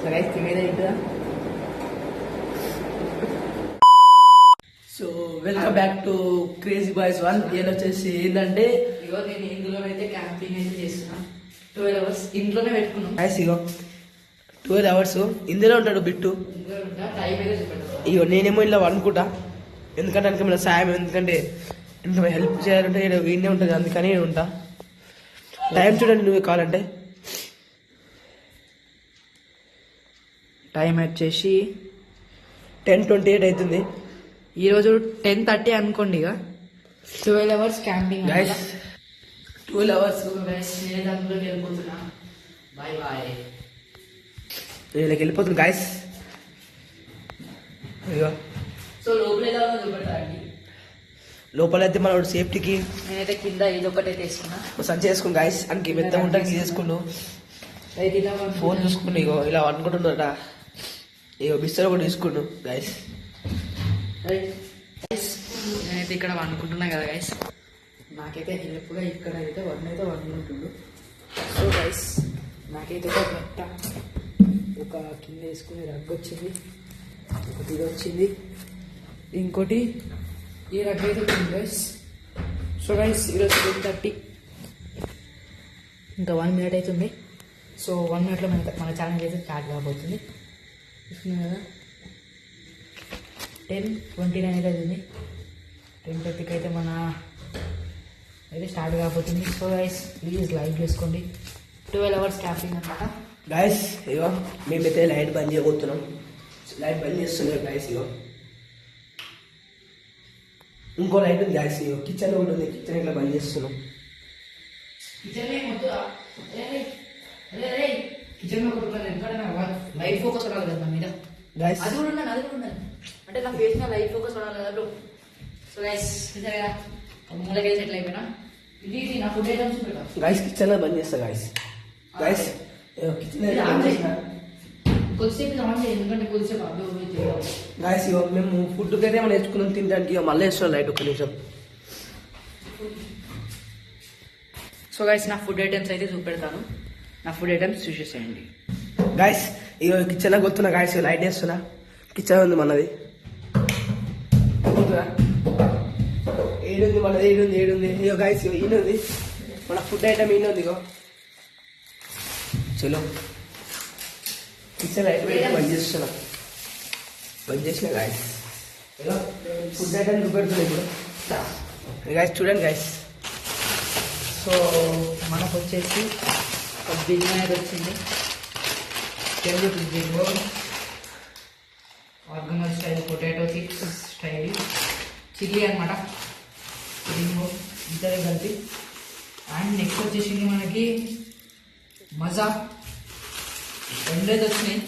So welcome back to crazy boys 1. నేను వచ్చేసి ఏంటంటే ఇగో నేను ఇందులో అయితే క్యాంపింగ్ అయితే చేస్తున్నా. 12 hours ఇంట్లోనే పెట్టుకున్నాం. ఇగో 12 hours ఇందులో ఉంటాడు బిట్టు. ఇందులో ఉంటా, టైం అయితే చూపెడతా. ఇగో నేనేమో ఇలా అనుకుంటా, ఎందుకంటే అందుకే మన సాయం, ఎందుకంటే ఇంకా హెల్ప్ చేయాలంటే వీడినే ఉంటుంది, అందుకని నేను ఉంటా. టైం చూడండి నువ్వు కావాలంటే. టైం వచ్చేసి 10:28 అవుతుంది. ఈరోజు 10:30 అనుకోండి. ఇక 12 hours క్యాంపింగ్. 12 hours నేను అందులోకి వెళ్ళిపోతున్నా. Bye bye. వీళ్ళకి వెళ్ళిపోతుంది గాయస్. ఇగో సో లోపల ఎలా ఉందో చూపెడతా అండి. లోపలైతే మన సేఫ్టీకి నేనైతే కింద ఇది ఒకటి అయితే వేసుకున్నా. సంచి వేసుకుని గాయస్, అనికి మెత్త ఉంటాకి తీసుకుండు. అయితే ఇలా ఫోన్ చూసుకుండు. ఇగో ఇలా అనుకుంటున్నారట. ఇగో బిస్తర్ కూడా తీసుకుండు గాయస్. నేనైతే ఇక్కడ అనుకుంటున్నా కదా గైస్, నాకైతే హెల్ప్గా ఇక్కడ అయితే వండుకుంటుండు. సో గైస్ నాకైతే ఒక మెత్త, ఒక కింద వేసుకుని రగ్గు వచ్చింది, ఒకటి ఇది వచ్చింది, ఇంకోటి ఈ రగ్గు అయితే వచ్చింది గైస్. సో గైస్ ఈరోజు 10:30, ఇంకా 1 minute అవుతుంది. సో 1 minuteలో మన ఛాలెంజ్ అయితే స్టార్ట్ కాబోతుంది. చూస్తున్నాం కదా 10:29 అయితే అవుతుంది. 10:30కి అయితే మన అయితే స్టార్ట్ కాబోతుంది. సో గైస్ ప్లీజ్ లైక్ చేసుకోండి. 12 hours క్యాంపింగ్ అనమాట గాయస్. ఇగో మేమైతే లైట్ బంద్ చేయబోతున్నాం. లైట్ బంద్ చేస్తున్నాం గాయస్. ఇగో ఇంకో లైట్ ఉంది గాయస్. ఇగో కిచెన్ ఒకటి ఉంది, కిచెన్ ఇట్లా బంద్ చేస్తున్నాం. కిచెన్ లైట్ ఫోకస్ పడాలి కదా మీద. గాయస్ అది కూడా ఉన్నాను, అది కూడా ఉన్నాను అంటే నా ఫేస్ మీద లైట్ ఫోకస్ పడాలి కదా బ్రో. సో గైస్ చూసారా మూలకైతే సెటిల్ అయిపోయినా. ఇది నా ఫుడ్ ఐటమ్స్ పెట్టా గాయస్. కిచెన్ లో బంద్ చేస్తా గాయస్. గాయస్ కొద్దిసేపు ఆన్ చేయండి, ఎందుకంటే కొద్దిసేపు అర్థం. గాయస్ ఇగో మేము ఫుడ్ అయితే మనం నేర్చుకున్నాం తినడానికి. మళ్ళీ వేస్తున్నాం లైట్ ఒక్క నిమిషం. సో గైస్ నా ఫుడ్ ఐటమ్స్ అయితే చూపెడతాను. నా ఫుడ్ ఐటమ్స్ చూసేసేయండి గాయస్. ఇగో కిచెన్ లో కొడుతున్నా గాయస్. లైట్ వేస్తున్నా. కిచెన్ ఉంది మనది. ఏడుంది మనది, ఏడుంది. ఇగో గాయస్ ఈయనుంది మన ఫుడ్ ఐటమ్. ఈయనుంది ఇగో. చలో కిచెన్ లైట్ బంద్ చేస్తున్నా. బంద్ చేసిన గాయస్. ఇగో ఫుడ్ ఐటమ్ చూపెడుతున్నాయి ఇప్పుడు గాయస్. చూడండి గాయస్. సో మనకు వచ్చేసి ఒక బిర్యానీ అయితే వచ్చింది. Telugu organise style potato chips style chilli అనమాట. రింగో ఇద్దరే కలిపి. అండ్ నెక్స్ట్ వచ్చేసింది మనకి మజా. 2 అయితే వచ్చినాయి.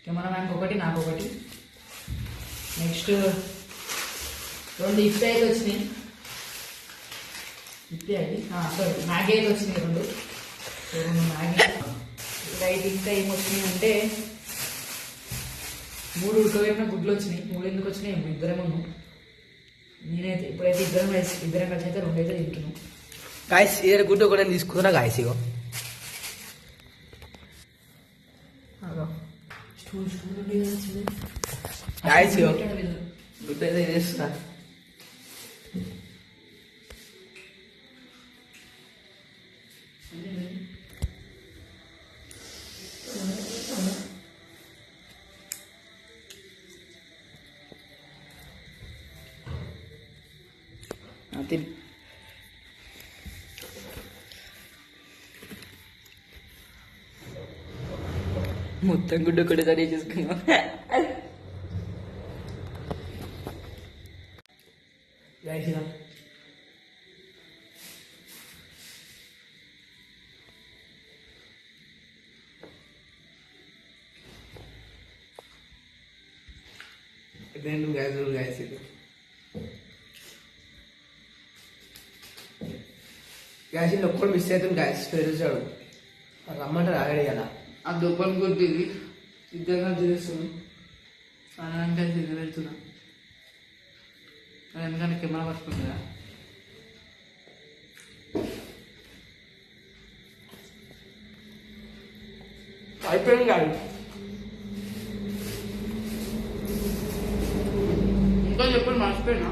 కెమెరా మ్యాన్కి ఒకటి, నాకు ఒకటి. నెక్స్ట్ 2 ఇప్పి అయితే వచ్చినాయి. ఇప్పి అది సారీ మ్యాగీ అయితే వచ్చినాయి 2. So 2 Maggi. రైట్ ఇంకా ఏమొచ్చినాయి అంటే 3 ఉడకబెట్టిన గుడ్లు వచ్చినాయి. 3 ఎందుకు వచ్చినాయి, ఇద్దరేమో. నేనైతే ఇప్పుడైతే ఇద్దరం కలిసి అయితే 2 అయితే తింటున్నాం గాయస్. ఏ గుడ్డు కూడా తీసుకున్నా గాయస్. ఇగో గాయస్ ఇగో గుడ్డు అయితే చేస్తున్నా. మొత్తం గుడ్డు కూడా సరి చేసుకున్నాం. గ్యాస్ ఒక్కడు మిస్ అవుతుంది గ్యాస్. తెలుసాడు రమ్మంటారు ఆగడే కదా. ఆ దుబ్బని కొద్ది ఇద్దరు చేస్తున్నాం. అంటే వెళ్తున్నా ఎందుకంటే కెమెరా పట్టుకుంది కదా. అయిపోయింది కాదు. ఇంకా చెప్పండి మర్చిపోయినా.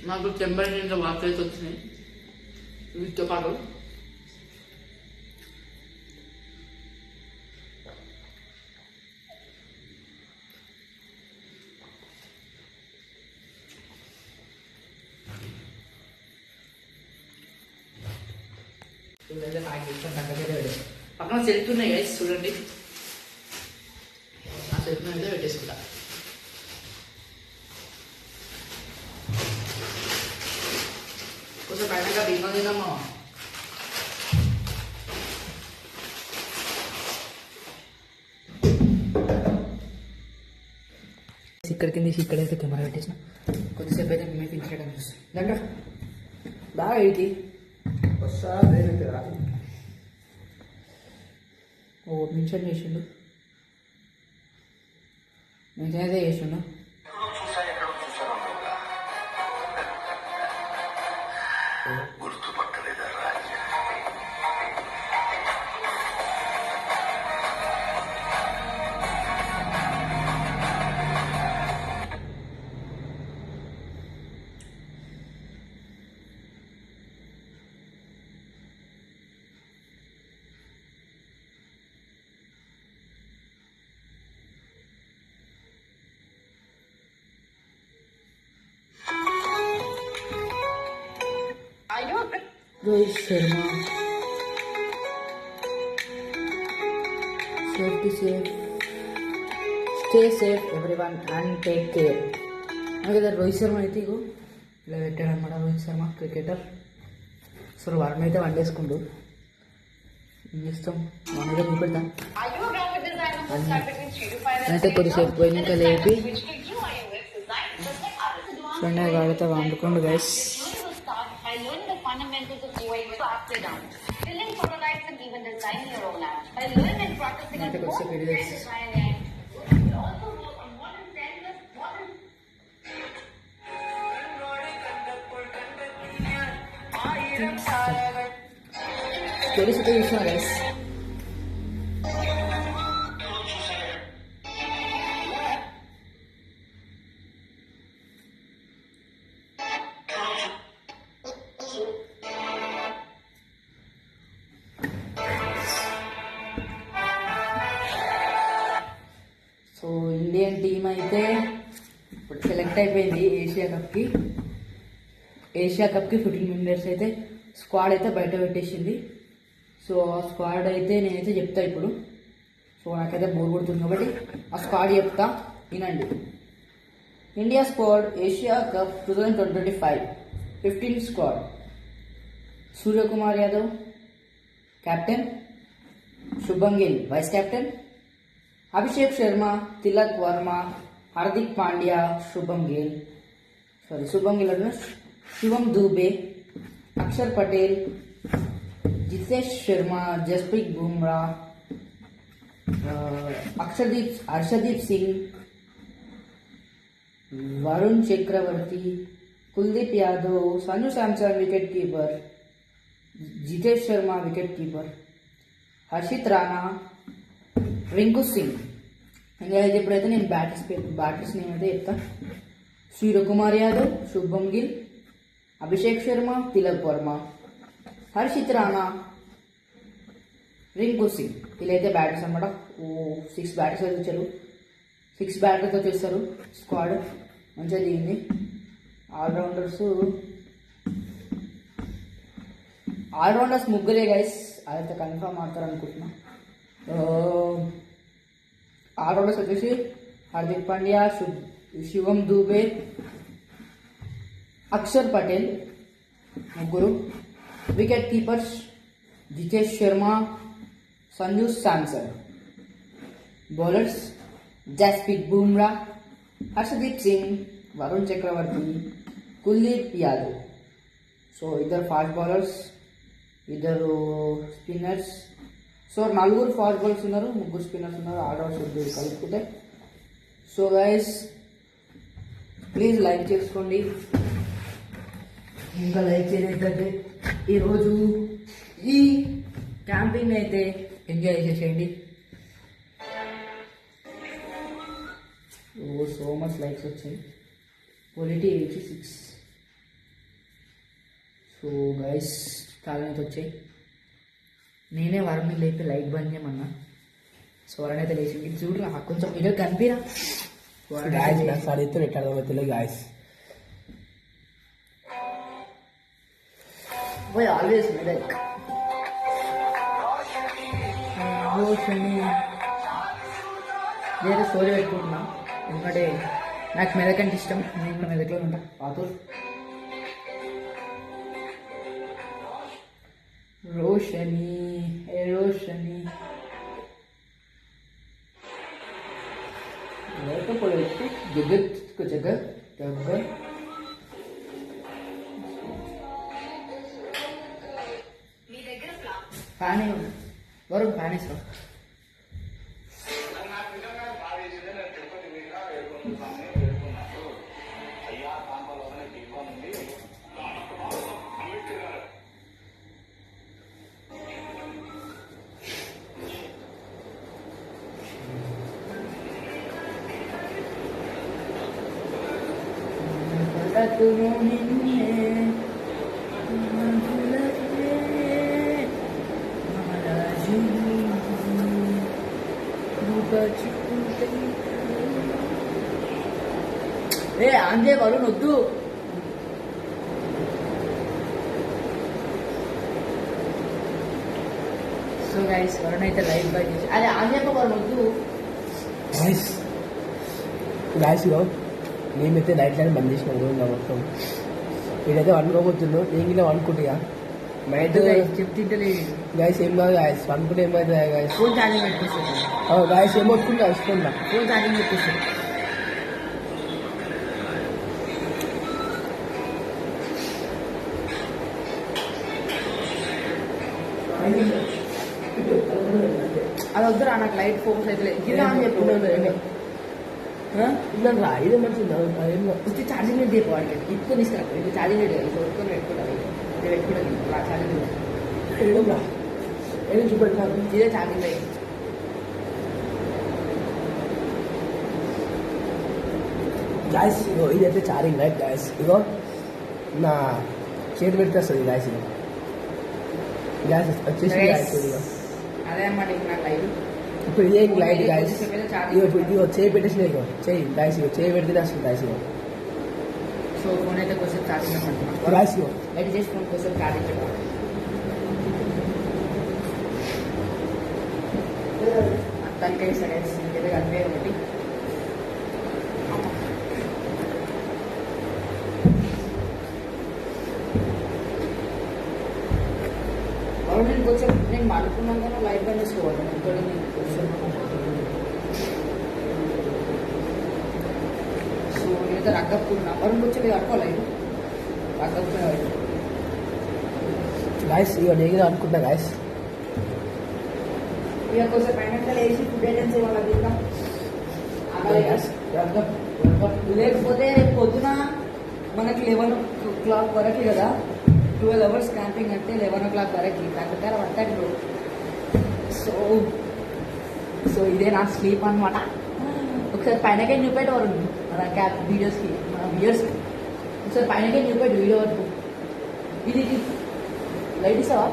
నాకు చెంబర్ నిండా వాటర్ అయితే వచ్చినాయి వీటితో పాటు. పక్కన సెల్ఫ్ ఉన్నాయి గైస్ చూడండి. ఆ సెల్ఫ్ మీద పెట్టేసుకుంటా. కొంచెం పైన బియ్యం తిన్నామా. ఇక్కడ కింద ఇక్కడైతే కెమెరా పెట్టేసిన. కొద్దిసేపు అయితే మేమైతే ఇన్స్టాగ్రామ్ చూస్తాం. దాంట్లో బాగా ఏంటి ఓ మెన్షన్ చేసిండు. మెన్షన్ అయితే చేసిండు. Rohit Sharma. Safety safe. Stay safe everyone and take care. అదే రోహిత్ శర్మ అయితే ఇగో ఇలా పెట్టాడు అనమాట. రోహిత్ శర్మ క్రికెటర్. సో వారిని అయితే వండేసుకుంటూ ఏం చేస్తాం మన మీద చూపెడతాం. అయితే కొద్దిసేపు పోయి ఇంకా లేపి చూడండి గాడితో వండుకోండు guys. Fundamentals of UI was after down. Building prototypes and even designing your own apps. By learning and practicing on both design and you also work on modern standards, modern. Stories ito yung mga guys. So Indian team అయితే ఇప్పుడు select అయిపోయింది Asia కప్కి 15 members అయితే squad అయితే బయట పెట్టేసింది. So ఆ squad అయితే నేనైతే చెప్తా ఇప్పుడు. సో నాకైతే బోర్ కొడుతుంది కాబట్టి ఆ స్క్వాడ్ చెప్తా వినండి. India squad Asia Cup 2025 15 squad. Suryakumar Yadav captain, Shubham Gill vice captain, Abhishek Sharma, Tilak Varma, Hardik Pandya, Shubham Gill, Shivam Dube, Axar Patel, Jitesh Sharma, Jasprit Bumrah, Harshdeep Singh, Varun Chakravarthy, Kuldeep Yadav, Sanju Samson wicketkeeper, Jitesh Sharma wicketkeeper, Harshit Rana, Rinku Singh. ఇంకా అయితే ఇప్పుడైతే నేను బ్యాటర్స్ నేమ్ అయితే చెప్తా. సూర్యకుమార్ యాదవ్, శుభం గిల్, అభిషేక్ శర్మ, తిలక్ వర్మ, హర్షిత్ రాణా, రింకు సింగ్. వీళ్ళైతే బ్యాటర్స్ అనమాట. 6 బ్యాటర్స్ అయితే వచ్చారు. 6 బ్యాటర్తో చేస్తారు స్క్వాడ్. మంచిగా దిగింది. ఆల్రౌండర్స్ ముగ్గురే గైస్. అదైతే కన్ఫర్మ్ ఆడతారు అనుకుంటున్నా. ఆల్రౌండర్స్ వచ్చేసి హార్దిక్ పాండ్యా, శివం దూబే, అక్షర్ పటేల్ ముగ్గురు. Wicketkeepers Jitesh Sharma, Sanju Samson. Bowlers Jasprit Bumrah, Harshdeep Singh, Varun Chakravarthy, Kuldeep Yadav. So ఇద్దరు ఫాస్ట్ బౌలర్స్, ఇద్దరు స్పిన్నర్స్. సో 4 ఫాస్ట్ బౌలర్స్ ఉన్నారు, 3 స్పిన్నర్స్ ఉన్నారు. ఆల్రౌండర్స్ కలుపుకుంటే. సో గైస్ ప్లీజ్ లైక్ చేసుకోండి. ఇంకా లైక్ చేయలేదంటే ఈరోజు ఈ క్యాంపింగ్ అయితే ఎంజాయ్ చేసేయండి. ఓ సో మచ్ లైక్స్ వచ్చాయి. క్వాలిటీ 86. సో గైస్ చాలా అయితే వచ్చాయి. నేనే వరుణ్ని లేపి లైక్ బంద్ చేయమన్నా. సో వరుణ్ అయితే లేచి ఇది చూడరా కొంచెం వీడియో కనిపిరా. నాకు అడిగితే ఎట్లా అర్థమవుతుంది guys. Boy, always like Roshni వేరే స్టోరీ పెట్టుకుంటున్నా. ఎందుకంటే నాకు మెదక్ అంటే ఇష్టం. నేను కూడా మెదక్లో ఉంటా. పాతూరు రోషని రోషని లేకపోతే జగత్ జగత్ జగత్ ఫ్యాన్ వరుణ్ ఫ్యాన్ ఇస్తాం. ఏ అంజే వరుణ్ వద్దు. సో గైస్ వరుణ్ అయితే లైవ్ బై చేసి అదే అంజే వరుణ్ వద్దు. గాయస్ మేమైతే లైట్ లైన్ బంద్ చేసినాం రోజు మొత్తం. వీడైతే వండుకోబోతున్నాను. నేను ఇలా వండుకుంటా నైట్ చెప్తింటలేదు. గాయస్ ఏం కాదు గాయస్ వండుకుంటే ఏమవుతుంది గాయస్. ఫోన్ ఛార్జింగ్ పెట్టుకొస్తాను. గాయస్ ఏం కొట్టుకుంటా వస్తుందా ఫోన్ ఛార్జింగ్ పెట్టుకొస్తాను. అది వద్దురా నాకు లైట్ ఫోకస్ అయితే గిరా అని చెప్పి రా ఇదే మంచిది. వచ్చి ఛార్జింగ్ లేదు చెప్పు వాడికి. ఇప్పుడు తీసుకురా ఇది ఛార్జింగ్ లేదు ఇది కొట్టుకొని పెట్టుకుంటాను. ఇది పెట్టుకుంటాను ఛార్జింగ్ లేదు. ఏం చూపెట్టాను ఇదే ఛార్జింగ్ లేదు. గాయస్ ఇగో ఇదైతే చార్జింగ్ లైట్ గాయస్. ఇగో నా చేతి పెడితే వస్తుంది గాయస్. ఇగో గ్యాస్ వచ్చేసి గాయస్. ఇగో అదే అన్నమాట ఇప్పుడు నాకు లైవ్. ఇప్పుడు ఇదే లైట్ గాయస్. ఇగో ఇగో చేయి పెట్టేసిన ఇగో చేయి గాయస్. ఇగో చేయి పెడితేనే వస్తుంది గాయస్. ఇగో సో ఫోన్ అయితే కొంచెం ఛార్జింగ్ పెట్టమంటున్నాను గాయస్. ఇగో లైట్ చేసి ఫోన్ కొంచెం ఛార్జింగ్ పెట్టాలి. మొత్తానికి సరే ఇంకైతే కలిపే ఒకటి నేను కొంచెం నేను మాట్లాడుకున్నాను కానీ లైట్ బంద్ చేసుకోవాలి. ఇక్కడ సో నేనైతే రగ్గప్పుకున్నా వరుణ్ కొంచెం కట్టుకోవాలి. రగ్గప్పుకునే గాయస్ ఇగో నేను అనుకుంటా గాయస్. ఇక కొంచెం పైన వేసి ఫుడ్ ఐటమ్స్ ఇవ్వాలి. తిందాం లేకపోతే రేపు పొద్దున మనకి 11 వరకు కదా. 12 hours క్యాంపింగ్ అంటే 11 వరకు తగ్గర పట్టాడు. సో ఇదే నా స్లీప్ అనమాట. ఒకసారి పైనకే చూపెట్టేవారు మన క్యాప్ వీడియోస్కి మన వ్యూయర్స్కి. ఒకసారి పైనకే చూపెట్టు వీడియో వరకు. ఇది లైట్ ఇస్తావా?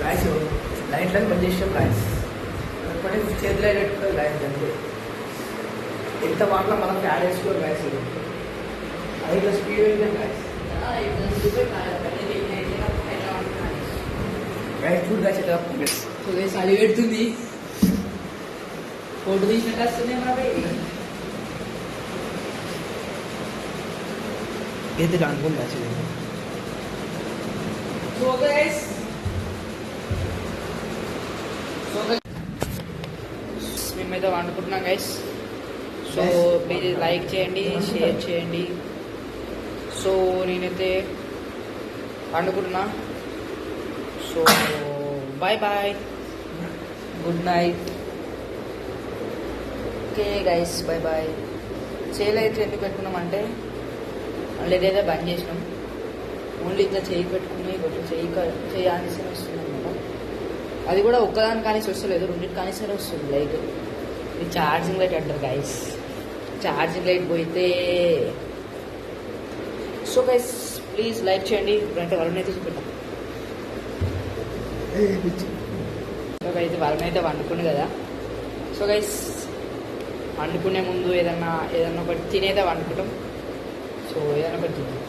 గాయస్ లైట్ లైన్ బంద్ చేసాం గాయస్. అనుకుంటే చేతిలో పెట్టుకోవాలి గాయస్. అంతే ఎంత మాటలో మనం యాడ్ వేసుకోవాలి గాయస్. అది స్పీడ్ వెళ్ళాం గాయస్. గాయస్ ఫుడ్ గాయస్ ఎట్లా చలి పెడుతుంది. ఫోటో తీసినట్టు వస్తుంది మన ఏది అనుకోండి గాయస్. సో గైస్ మేమైతే వండుకుంటున్నాం గైస్. సో ప్లీజ్ లైక్ చేయండి, షేర్ చేయండి. సో నేనైతే వండుకుంటున్నా. So bye bye, good night. Okay guys, bye bye. చేయి లైట్లు ఎందుకు పెట్టుకున్నామంటే ఆల్రెడీ అయితే బంద్ చేసినాం. ఓన్లీ ఇట్లా చేయి పెట్టుకుని కొంచెం చేయి ఆనిసే వస్తుంది అనమాట. అది కూడా ఒక్కదాని కానిసి వస్తలేదు, రెండింటి కానిసే వస్తుంది లైట్. ఇది ఛార్జింగ్ లైట్ అంటారు గైస్. ఛార్జింగ్ లైట్ పోయితే సో గైస్ ప్లీజ్ లైక్ చేయండి. ఇప్పుడంటే వరుణ్ అయితే చూపెట్టాం. సో అయితే వరుణ్ అయితే వండుకుంది కదా. సో గైస్ వండుకునే ముందు ఏదన్నా ఒకటి తినేదే వండుకుంటాం. సో ఏదైనా ఒకటి తిన్నాం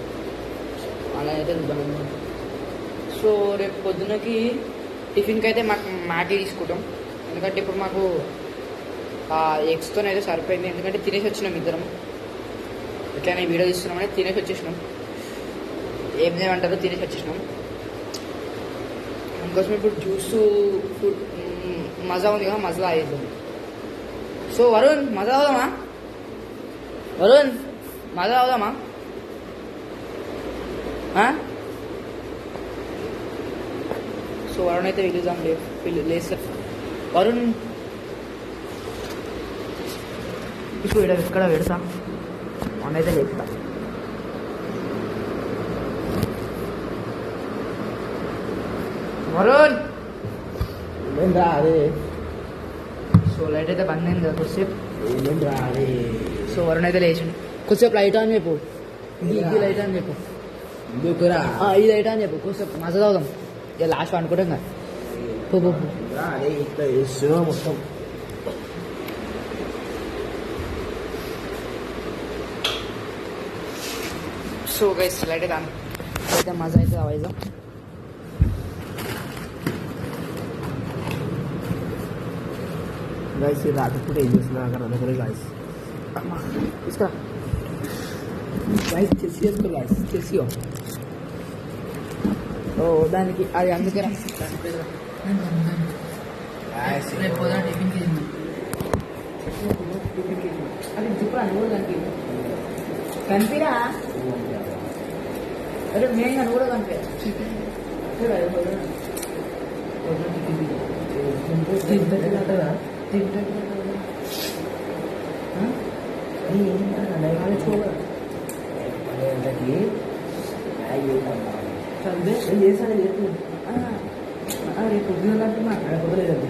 అలా అయితే చూద్దాం. సో రేపు పొద్దునకి టిఫిన్కి అయితే మాకు మ్యాగీ తీసుకుంటాం. ఎందుకంటే ఇప్పుడు మాకు ఎగ్స్తోనే అయితే సరిపోయింది. ఎందుకంటే తినేసి వచ్చినాం ఇద్దరం. ఎట్లయినా ఈ వీడియో తీస్తున్నామని తినేసి వచ్చేసినాం. ఏం చేయమంటారో తినేసి వచ్చేసినాం. అందుకోసం ఇప్పుడు జ్యూస్ ఫుడ్ మజా ఉంది కదా, మజా అయ్యేద్దాం. సో వరుణ్ మజా అవుదామా? వరుణ్ మజా అవుదామా? సో వరుణ్ అయితే వెళ్దాం లేస్తారు. వరుణ్ ఇప్పుడు ఇక్కడ పెడతా, వరుణ్ అయితే లేపుతా. వరుణ్ రా అదే. సో లైట్ అయితే బంద్ అయింది కదా కొద్దిసేపు. రా అదే. సో వరుణ్ అయితే లేచిండు. కొద్దిసేపు లైట్ అని చెప్పు, ఇది లైట్ అని చెప్పు, ఎందుకురా ఇది లైట్ అని చెప్పు. కొద్దిసేపు మజా అవుదాం. ఇక లాస్ట్ అనుకుంటాం కదా. అదే ఇట్లా వేస్తున్నా మొత్తం. సో గైస్ లైట్ అయితే అయితే మజా అయితే అవైజాం. గాయస్ రాత్రిపూట ఏం చేస్తున్నా అక్కడ అనుకునే గాయస్ తీసుకురా గాయస్ చెస్ చేసుకో గాయస్ చెస్సి. ఓ దానికి అది అందుకే రేపు పొద్దున టిఫిన్కి అది చెప్పరా నువ్వు దానికి కనిపిరా. అరే మెయిన్గా నువ్వు కూడా కనిపి. చేస్తాను చెప్పు. రేపు పొద్దున కంటున్నా కుదరలేదండి.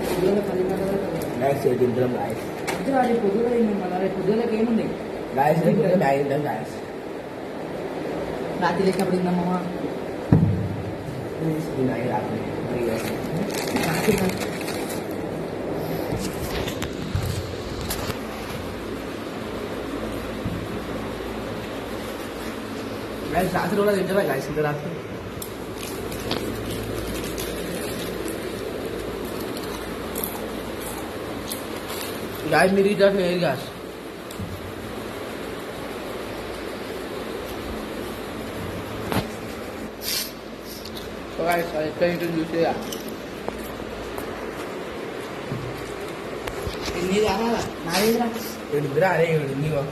పొద్దున 10 గంటల గాయస్ తింటాం గాయస్. రేపు పొద్దున మళ్ళీ రేపు పొద్దునకి ఏముంది గాయస్ తింటాం గాయస్. రాత్రి లేచినప్పుడు తిందామా? రాత్రి రాత్రి కూడా తింటారా గాయస్? ఇంకా రాత్రి गाइस मेरी तरफ है guys. So guys, I trying to use it. ini dah naik ini berada ini kok.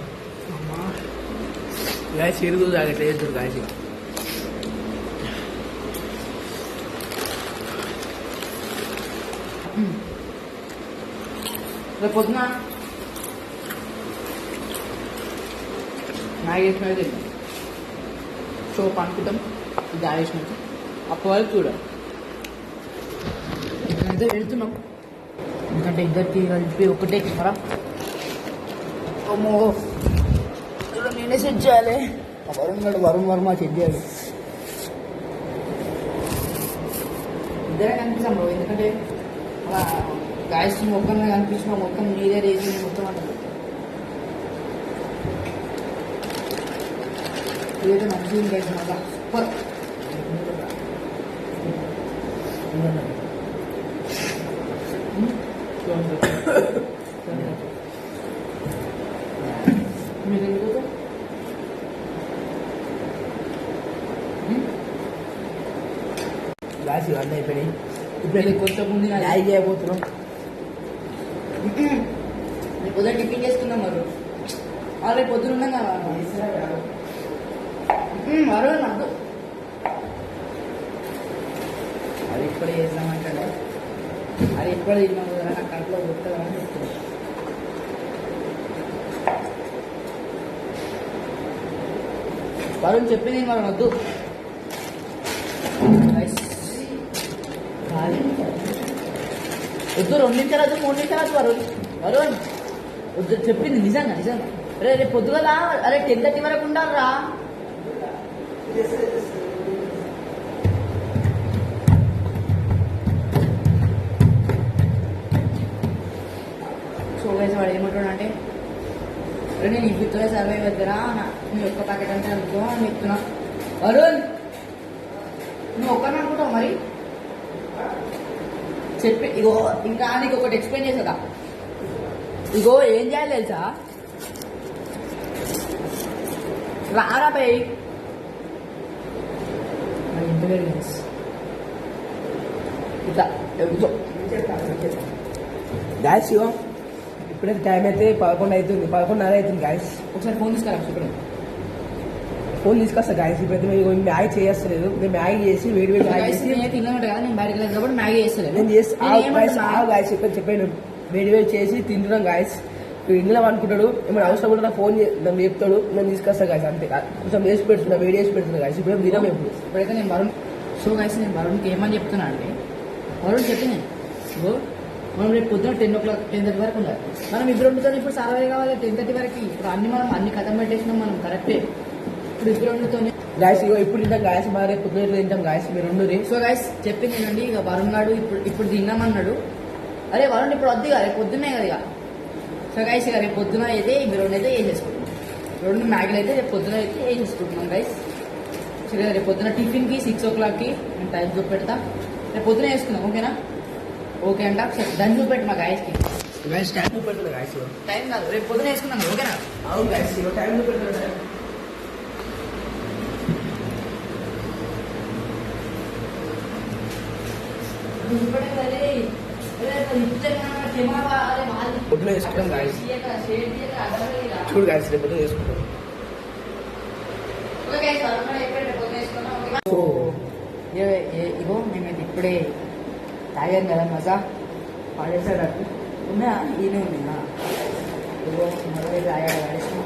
Guys, ini tuh agak taste tuh guys. రేపు పొద్దున మ్యాగీ వేసినది సో అనుకుంటాం. ఇది ఆడేసినట్టు అప్పటి వరకు చూడం. ఇక్కడైతే వెళ్తున్నాం ఎందుకంటే ఇద్దరికి కలిపి ఒకటే కెమెరా. అమ్మో నేనే సెట్ చేయాలి. వరుణ్ వర్మ సెట్ చేయాలి. ఇద్దరే కనిపిస్తాం బ్రో. ఎందుకంటే అలా గాయస్ మొత్తం కనిపించిన మొత్తం నీదే రేసి మొత్తం అంటారు. ఇదైతే మంచిగా గాయస్ మళ్ళా సూపర్. మీరు ఎందుకు గాయస్ ఇవన్నీ అయిపోయినాయి. ఇప్పుడు కొంచెం ముందు యాడ్ చేయబోతున్నాం. రేపు పొద్దున టిఫిన్ చేసుకుందాం. మరి రేపు పొద్దున ఉన్నాం కదా మరో నాకు అది ఇప్పుడే చేద్దామంటే అది ఇప్పుడే తిన్నాము కదా నాకు కడుపులో గుర్తుగా అని చెప్తున్నాను. వరుణ్ చెప్పింది మనం వద్దు. వద్దు 2 నిమిషాలు వద్దు 3 నిమిషాలు వద్దు వరుణ్. వరుణ్ వద్దు చెప్పింది నిజంగా నిజంగా. అరే రేపు పొద్దుగల అరే 10:30 వరకు ఉండాలిరా. సో గైస్ వాడు ఏమంటాడు అంటే నేను ఈ విత్తులో సర్వే వద్దరా నీ ఒక్క ప్యాకెట్ అంటే అనుకో అని చెప్తున్నా. వరుణ్ నువ్వు ఒక్కరిని అనుకుంటావు మరి చెప్పి ఇగో ఇంకా నీకు ఒకటి ఎక్స్ప్లెయిన్ చేసేదా. ఇగో ఏం చేయాలి తెలుసా, రారా పై ఇట్లా గాయస్ ఇగో ఇప్పుడైతే టైం అయితే 11 అవుతుంది, 11:30 అవుతుంది గాయస్. ఒకసారి ఫోన్ తీసుకురా ఇప్పుడు. ఫోన్ తీసుకొస్తా గాయస్. ఇప్పుడైతే మేము మ్యాగీ చేయస్తలేదు, మేము మ్యాగీ చేసి వేడి వేడి మ్యాగీ చేసి తిన్నామంట కదా, నేను బయటకు వెళ్ళదు కాబట్టి మ్యాగీ చేస్తలేదు. నేను చేసి గాయస్ చెప్పాను వేడి వేడి చేసి తింటున్నాం గాయస్. ఇంట్లో అనుకుంటాడు ఏమైనా అవసరం కూడా నాకు ఫోన్ నన్ను చెప్తాడు, నేను తీసుకొస్తా గాయస్. అంతే కొంచెం వేసి పెడుతున్నా, వేడి వేసి పెడుతున్నా గాయస్. ఇప్పుడు తినాం ఇప్పుడైతే నేను వరుణ్. సో గాయస్ నేను వరుణ్కి ఏమని చెప్తున్నా అంటే, వరుణ్ చెప్పింది ఇగో మనం రేపు పొద్దున 10:30 వరకు ఉండాలి. మనం ఇద్దరు వండుతాం ఇప్పుడు సర్వే కావాలి 10:30 వరకు. ఇప్పుడు అన్ని కథం పెట్టేసినాం మనం కరెక్టే. ఇప్పుడు ఇద్దరు వండుతోనే గాయస్ ఇగో ఇప్పుడు తింటాం గాయస్, మా రేపు పొద్దున తింటాం గాయస్. మీరు ఉండు. సో గాయస్ చెప్పింది ఏంటండి, ఇక వరుణ్ నాడు ఇప్పుడు తిన్నామన్నాడు. అరే వరుణ్ ఇప్పుడు వద్దు ఇక రేపు పొద్దున్నే కదా ఇక. సో గాయస్ ఇక రేపు పొద్దున అయితే మీరు అయితే వేసేసుకుంటాం. 2 మ్యాగీలు అయితే రేపు పొద్దున అయితే వేసేసుకుంటున్నాం గాయస్. సరే రేపు పొద్దున టిఫిన్కి 6 o'clockకి నేను టైం చూపెడతా. రేపు పొద్దున వేసుకుందాం ఓకేనా. ఓకే అంట దాన్ని చూపెట్టు మా గాయస్కి. గాయస్ టైం చూపెడుతున్నా గాయస్. టైం కాదు రేపు పొద్దున వేసుకుందాం ఓకేనా. అవును గాయస్ ఇగో టైం చూపెడుతున్నా. పొద్దున వేసుకుంటాం గాయస్. చూడు గాయస్ రేపు పొద్దున వేసుకుంటాం. సో ఇగో మేమైతే ఇప్పుడే తాగాను కదా మజా పాడేసాడు అట్టు ఉన్నా ఈయనే ఉన్నా. ఇగో మొదలైతే తాగాడు వాడేసిన.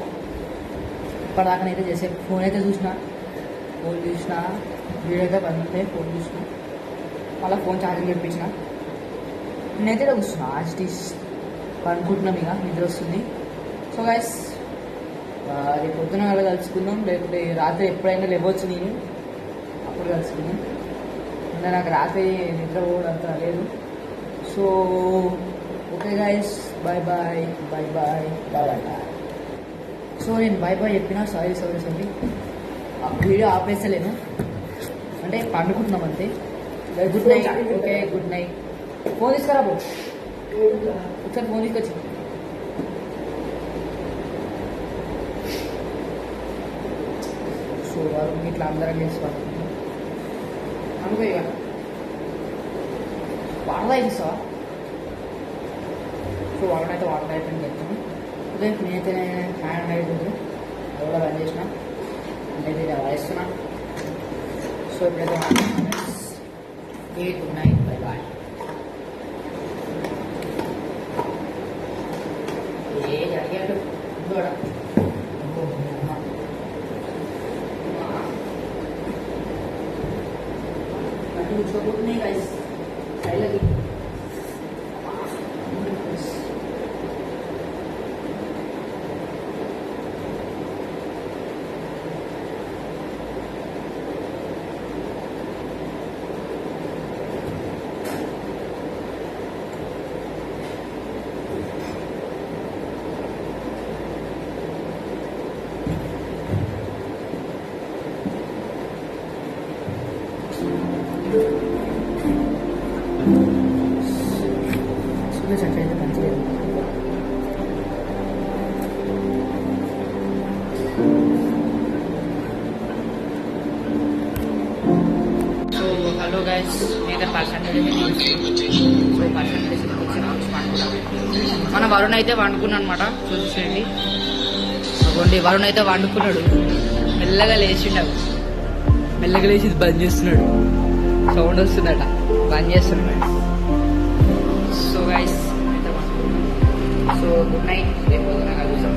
ఇప్పటిదాకానైతే చేసే ఫోన్ అయితే చూసిన వీడియో అయితే పడుతుంటే ఫోన్ చూసిన, మళ్ళీ ఫోన్ ఛార్జింగ్ పెట్టించిన. నేనైతే కూర్చున్నా ఆస్టీస్ అనుకుంటున్నాం, ఇక నిద్ర వస్తుంది. సో గైస్ రేపు పొద్దున అలా కలుసుకుందాం, లేకపోతే రాత్రి ఎప్పుడైనా లేవచ్చు నేను అప్పుడు కలుసుకుందాం. అంటే నాకు రాత్రి నిద్ర కూడా అంత లేదు. So okay guys bye bye bye bye bye bye. So నేను బాయ్ బాయ్ చెప్పిన సారీ వీడియో ఆపేసలేను, అంటే పండుకుంటున్నాం అంతే. Good night. Okay good night. Phone తీసుకురా బో, ఒకసారి ఫోన్ తీసుకొచ్చి. సో వారు ఇట్లా అందరం చేసి పడుతున్నాం అనుకో. ఇక వాడదా ఇస్తా. సో వాడనైతే వాటర్ అయిపోయింది చెప్తాను. అదే నేనైతే హ్యాండ్ అయిపోతుంది అది కూడా బంద్ చేసిన, అంటే ఇది వాయిస్తున్నా. సో ఇప్పుడైతే గుడ్ నైట్ బై బాయ్. అడిగాడు కూడా చూసుకోబోతున్నాయి గైస్ సైలకి. సూర్య చక్ర అయితే మంచిగా. సో హలో గైస్, నేనైతే పర్సంటేజ్ మన వరుణ్ అయితే వండుకున్నాడు అనమాట. చూసేయండి అవ్వండి, వరుణ్ అయితే వండుకున్నాడు. మెల్లగా లేచిండు, మెల్లగా లేచి బంద్ చేస్తున్నాడు. సౌండ్ వస్తుందట, బంద్ చేస్తున్నాడు. So guys so good night. రేపు కలుద్దాం.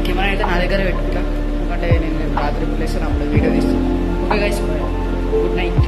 కెమెరా అయితే దగ్గర పెట్టుకుంటా, ఎందుకంటే నేను రాత్రి ప్లేస్ అప్పుడు వీడియో తీస్తాను. Okay guys, good night.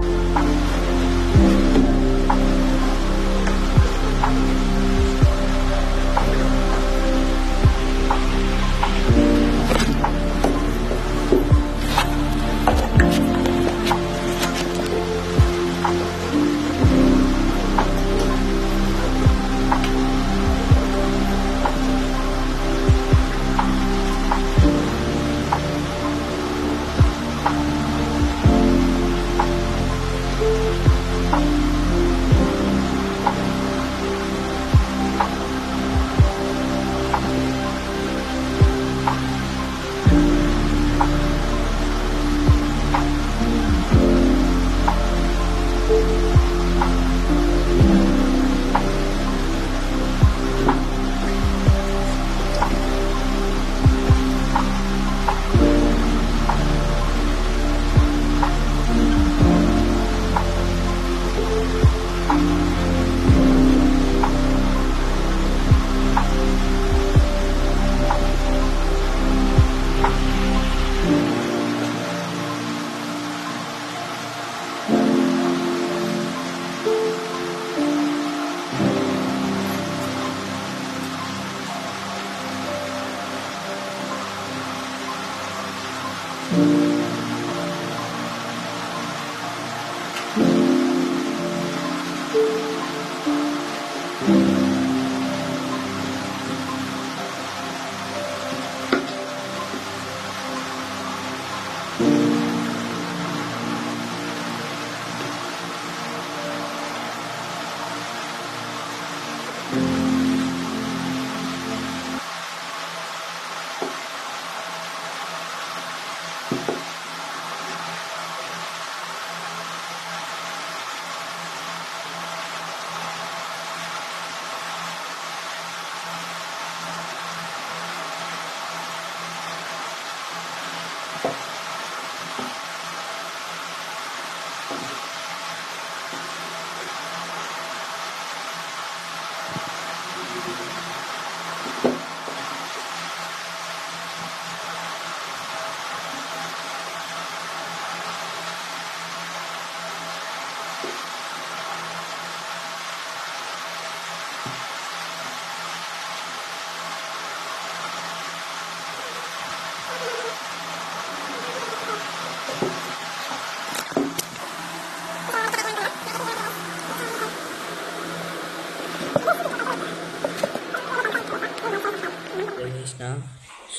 చేసిన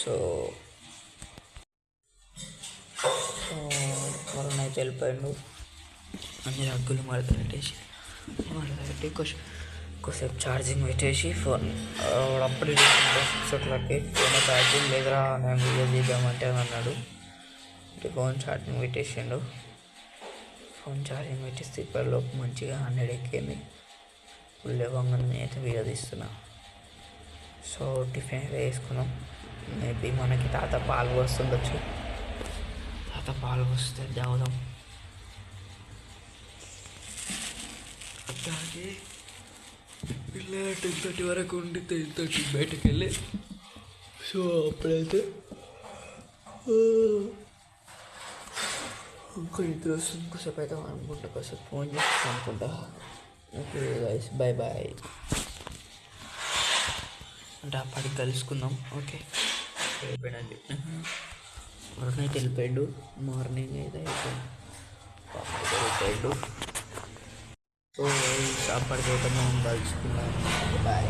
సో వరుణ్ అయితే వెళ్ళిపోయాడు. అన్ని రగ్గులు మడత పెట్టేసి కొద్దిసేపు ఛార్జింగ్ పెట్టేసి ఫోన్ అప్పుడు 6 o'clockకి ఫోన్ ఛార్జింగ్ లేదురా నేను వీడియో తీద్దామంటే అని అన్నాడు. ఫోన్ ఛార్జింగ్ పెట్టేసిండు. ఫోన్ ఛార్జింగ్ పెట్టేస్తే ఇప్పటిలోపు మంచిగా 100 ఎక్కింది. ఫుల్ లేవంగానే అయితే వీడియో తీస్తున్నా. సో టిఫిన్ వేసుకున్నాం. మేబీ మనకి తాత పాలు పోస్తుండొచ్చు. తాత పాలు పోస్తే తాగుదాం. అట్లాగే పిల్ల 10:30 వరకు ఉండి 10:30 బయటకు వెళ్ళి సో అప్పుడైతే ఇంకో నిద్ర వస్తుంది. ఇంకోసేపు అయితే అనుకుంటా, కాసేపు ఫోన్ చేసి అనుకుంటా. Okay guys, bye bye. అంటే అప్పటికి కలుసుకుందాం. ఓకే, వెళ్ళిపోయాడండి. వరకు అయితే వెళ్ళిపోయాడు. మార్నింగ్ అయితే వెళ్ళిపోయాడు. సో అప్పటికైతే మనం కలుసుకుందాం. బాయ్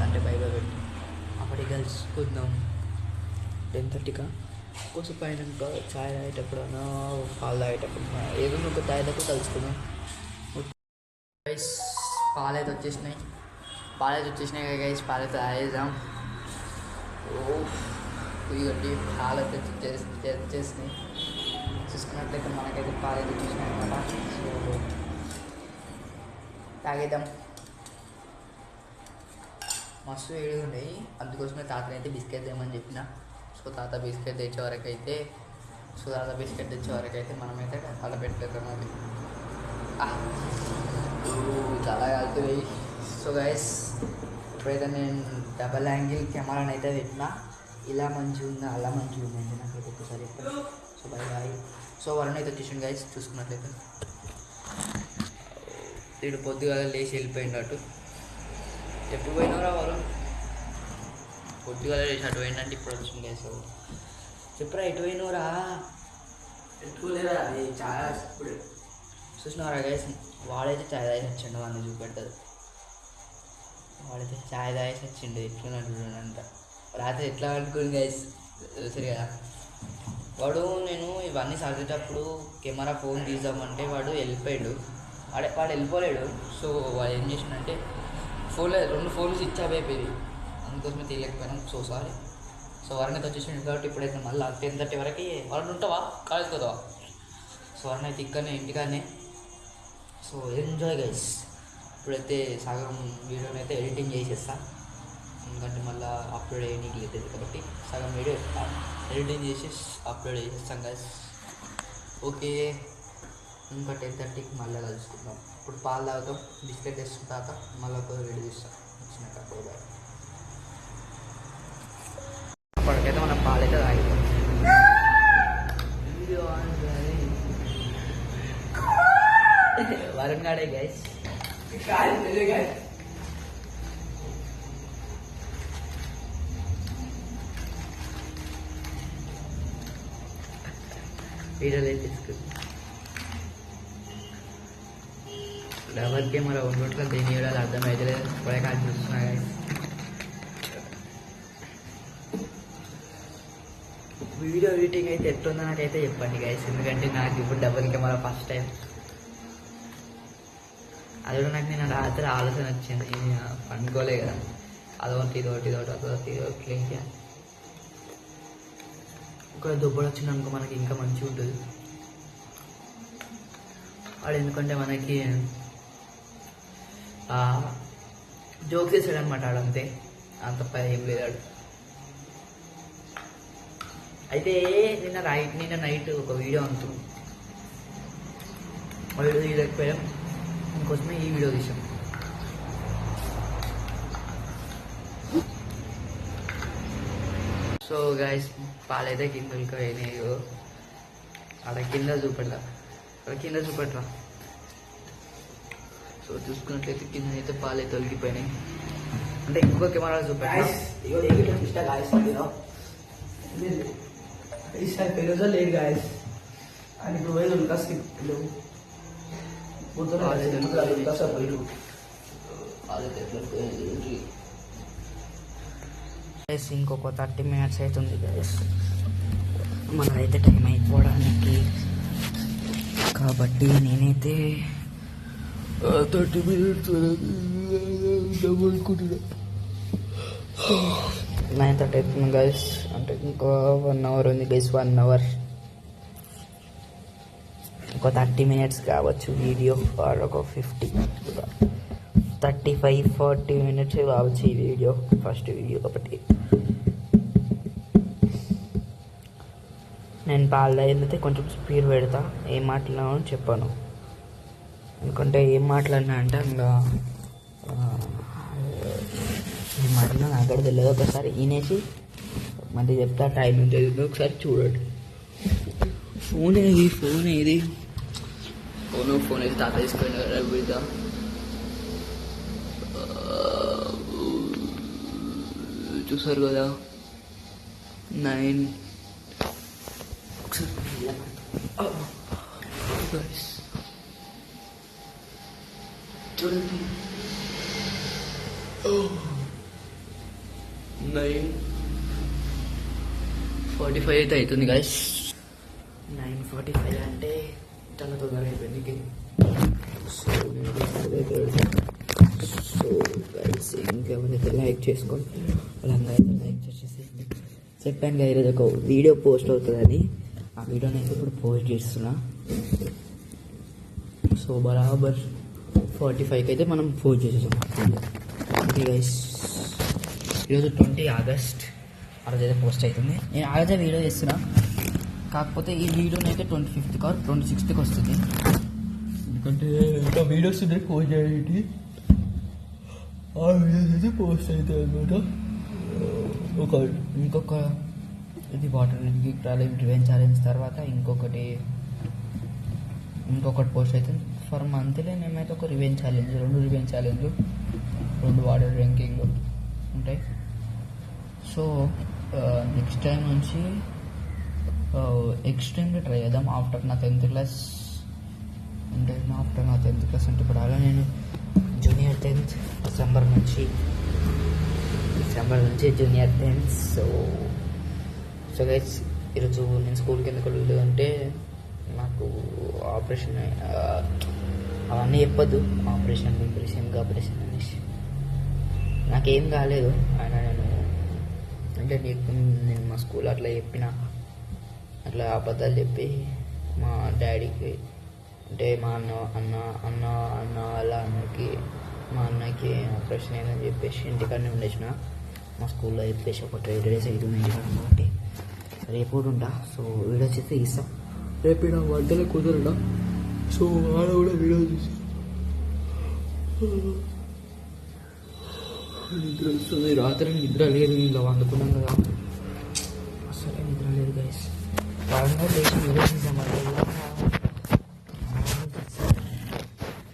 అంటే బై బై పెట్టి అప్పటికి కలుసుకుందాం 10:30కా. కోసం పైన చాయ్ తాగేటప్పుడన్నా పాలు తాగేటప్పుడు ఏదో ఒక తాగేటప్పుడు కలుసుకుందాం. గైస్ పాలైతే వచ్చేసినాయి కదా గైస్, పాలైతే తాగేద్దాం. ఇదిగోండి పాలైతే వచ్చేసినాయి. చూసుకున్నట్లయితే మనకైతే పాలైతే వచ్చేసినాయి అన్నమాట. సో తాగేద్దాం. మస్తు వేడిగా ఉన్నాయి, అందుకోసమే తాతనైతే బిస్కెట్ తేమని చెప్పిన. సో తాత బిస్కెట్ తెచ్చే వరకు అయితే మనమైతే తల పెట్టేద్దాం. అది చాలా కాలుతున్నాయి. సో గైస్ ఇప్పుడైతే నేను డబల్ యాంగిల్ కెమెరాని అయితే పెట్టిన. ఇలా మంచిగా ఉందా అలా మంచిగా ఉందండి నాకైతే ఒక్కసారి చెప్పండి. So bye bye. So Varun అయితే వచ్చేసిండు గైస్. చూసుకున్నట్లయితే వీడు పొద్దుగా లేచి వెళ్ళిపోయినట్టు. ఎప్పుడు పోయినవరా వరుణ్? పొద్దుగా లేచి అటు పోయిందంటే ఇప్పుడు వచ్చింది గైస్. చెప్పురా ఎటు పోయినవరా? పెట్టుకోలేదా అది చాలా ఇప్పుడు చూసినవరా గైస్? వాడైతే ఛాయ్ తాగేసి వచ్చిండు. వాడిని చూపెట్టదు. వాడైతే ఛాయ్ తాగేసి వచ్చిండు. ఎట్లున్నట్టు రాత్రి ఎట్లా అనుకుని గైస్ సరే కదా. వాడు నేను ఇవన్నీ సర్దేటప్పుడు కెమెరా ఫోన్ తీద్దామంటే వాడు వెళ్ళిపోయాడు. వాడు వెళ్ళిపోలేడు. సో వాడు ఏం చేసిండంటే ఫోన్లో 2 ఫోన్లు స్విచ్ ఆఫ్ అయిపోయింది. అందుకోసమే తీయలేకపోయినాం. So sorry. సో వారిని అయితే వచ్చేసిండు కాబట్టి ఇప్పుడైతే మళ్ళీ 10:30 వరకు వాళ్ళు ఉంటావా కాలేజ్కి పోతావా? సో వారిని అయితే ఇక్కడనే ఇంటికానే. So enjoy guys. ఇప్పుడైతే సగం వీడియోని అయితే ఎడిటింగ్ చేసేస్తా. ఎందుకంటే మళ్ళీ అప్లోడ్ చేయడానికి లేదు కాబట్టి సగం వీడియో ఎడిటింగ్ చేసి అప్లోడ్ చేసేస్తాం గైస్. ఓకే, ఇంకా 10:30కి మళ్ళీ కలుసుకుందాం. ఇప్పుడు పాలు తాగుతాం, బిస్కెట్ వేసుకున్న తర్వాత మళ్ళీ ఒక వీడియో తీస్తాం వచ్చినాక. బాయ్. అప్పటికైతే మనం పాలైతే తాగుతాం. వీడియో వరుణ్ గాడే గైస్. వీడియోలు అయితే తీసుకుంది డబల్ కెమెరా ఉన్నట్లు దేని వీడియోలు అర్థమైతే లేదు. ఇప్పుడే కాదు చూస్తున్నా గైస్. వీడియో ఎడిటింగ్ అయితే ఎట్లుందో నాకైతే చెప్పండి గైస్. ఎందుకంటే నాకు ఇప్పుడు డబల్ కెమెరా ఫస్ట్ టైం. అది కూడా నాకు నేను రాత్రి ఆలోచన వచ్చింది. పండుకోలే కదా, అదొకటి ఇదొకటి ఇంకా ఇక్కడ దుబ్బడు వచ్చింది అనుకో మనకి ఇంకా మంచిగా ఉంటుంది. వాడు ఎందుకంటే మనకి జోక్స్ వేసాడు అనమాట. ఆడు అంతే, అంత ఏం లేదాడు. అయితే నిన్న నైట్ ఒక వీడియో అనుకున్నాం. ఆ వీడియో తీయలేకపోయాం. అందుకోసమే ఈ వీడియో తీసాం. సో గైస్ పాలైతే కిందకి పోయినాయో. అక్కడ కింద చూపెట్టరా. సో చూసుకున్నట్లయితే కింద అయితే పాలైతే తొలగిపోయినాయి. అంటే ఇంకొక కెమెరా చూపెట్టా. లేదు గాయస్. అని పోయేది ఉల్కా ఇంకొక 30 minutes అవుతుంది గైస్ మనదైతే టైం అయిపోవడానికి. కాబట్టి నేనైతే 30 minutes అనుకుంటున్నా. 9:30 అవుతుంది గైస్. అంటే ఇంకో 1 hour ఉంది గైస్. 1 hour ఇంకో 30 minutes కావచ్చు వీడియో. ఒక 35-40 minutes కావచ్చు ఈ వీడియో. ఫస్ట్ వీడియో కాబట్టి నేను పాలు తాగితే కొంచెం స్పీడ్ పెడతా. ఏం మాట్లాడినా చెప్పాను. ఎందుకంటే ఏం మాట్లాడినా అంటే ఇంకా ఏం మాట్లాడినా నాకు కూడా తెలియదు. ఒకసారి ఈనేసి మళ్ళీ చెప్తా. టైం ఎంత ఒకసారి చూడండి. ఫోన్ ఏది ఫోన్ అయితే తాత తీసుకుని బిడ్డ. చూసారు కదా 9. చూడండి 9:45 అయితే అవుతుంది గైస్. 9:45 అంటే చాలా తొందరగా అయిపోయింది. సో గైస్ ఇంకేమైనా లైక్ చేసుకోండి. వాళ్ళందరూ అయితే లైక్ చేసేసేయండి. చెప్పాను కదా ఈరోజు ఒక వీడియో పోస్ట్ అవుతుందని. ఆ వీడియోని అయితే ఇప్పుడు పోస్ట్ చేస్తున్నా. సో బరాబర్ 45కి అయితే మనం పోస్ట్ చేసేసాం. ఓకే గైస్, ఈరోజు 20 ఆగస్ట్ ఆ రోజు అయితే పోస్ట్ అవుతుంది. నేను ఆ రోజే వీడియో చేస్తున్నా. కాకపోతే ఈ వీడియోని అయితే 25కి ఆర్ 26కి వస్తుంది. ఎందుకంటే ఇంకా వీడియోస్ ఉన్నాయి పోస్ట్ చేయడానికి. ఆ వీడియోస్ అయితే పోస్ట్ అవుతాయి అనమాట. ఇంకొక ఇది వాటర్ రివెంజ్ ఛాలెంజ్ తర్వాత ఇంకొకటి పోస్ట్ అవుతుంది ఫర్ మంత్లీ నేమైతే ఒక రివెంజ్ ఛాలెంజ్ 2 రివెంజ్ ఛాలెంజ్లు 2 వాటర్ ర్యాంకింగ్లు ఉంటాయి. సో నెక్స్ట్ టైం నుంచి ఎక్స్ట్రీమ్గా ట్రై చేద్దాం ఆఫ్టర్ నా 10th క్లాస్ అంటే అంటే ఇప్పుడు అలా నేను జూనియర్ 10th డిసెంబర్ నుంచి జూనియర్ 10th. సో గైస్ ఈరోజు నేను స్కూల్కి ఎందుకు వెళ్ళలేదు అంటే నాకు ఆపరేషన్ అవన్నీ చెప్పొద్దు, ఆపరేషన్ అనేసి నాకేం కాలేదు. ఆయన అంటే నేను మా స్కూల్ అట్లా అట్లా అబద్ధాలు చెప్పి మా డాడీకి అంటే మా అన్న వాళ్ళ అన్నకి మా అన్నకి ఆపరేషన్ అయిందని చెప్పేసి ఇంటికాడనే ఉండేసిన మా స్కూల్లో చెప్పేసి ఒక 2 days అవుతుంది ఇంటికాడ కాబట్టి రేపు కూడా ఉంటా. సో వీడియో చేస్తే ఇస్తాం రేపు నా వంటలే కుదరడా. సో ఆడ కూడా వీడియో చూసి నిద్ర వస్తుంది. రాత్రి నిద్ర లేదు, ఇలా వండుకున్నాం కదా అసలే నిద్ర లేదు గైస్. బాగా లేచి వీడియో తీసామంటే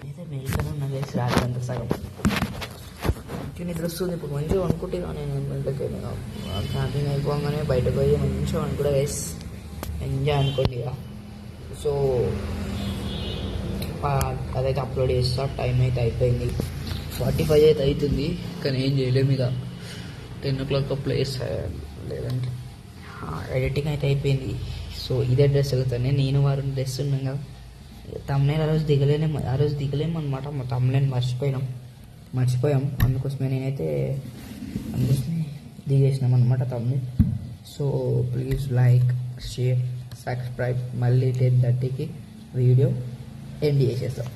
అయితే మేల్కొని ఉన్నా గైస్ రాత్రి అంతా సగం మంచిగా నిద్ర వస్తుంది. ఇప్పుడు మంచిగా అనుకుంటున్నా నేను గంటలకి క్యాంపింగ్ అయిపోగానే బయటకు పోయి మంచిగా అనుకుంటా గైస్, ఎంజాయ్ అనుకోండి ఇక. సో అదైతే అప్లోడ్ చేస్తా. టైం అయితే అయిపోయింది, 45 అయితే అవుతుంది, కానీ ఏం చేయలేము ఇక. 10 o'clock అప్లోడ్ చేస్తా, లేదంటే ఎడిటింగ్ అయితే అయిపోయింది. సో ఇదే డ్రెస్ వెళ్తాను నేను వారం డ్రెస్ ఉన్నాం కదా. తమ్నైల్ ఆ రోజు దిగలేము అనమాట. మా తమ్నైల్ మర్చిపోయాం, అందుకోసమే దిగేసినాం అనమాట thumbnail. So please like, share, subscribe. మళ్ళీ 10:30కి వీడియో ఎండ్ చేసేస్తాం.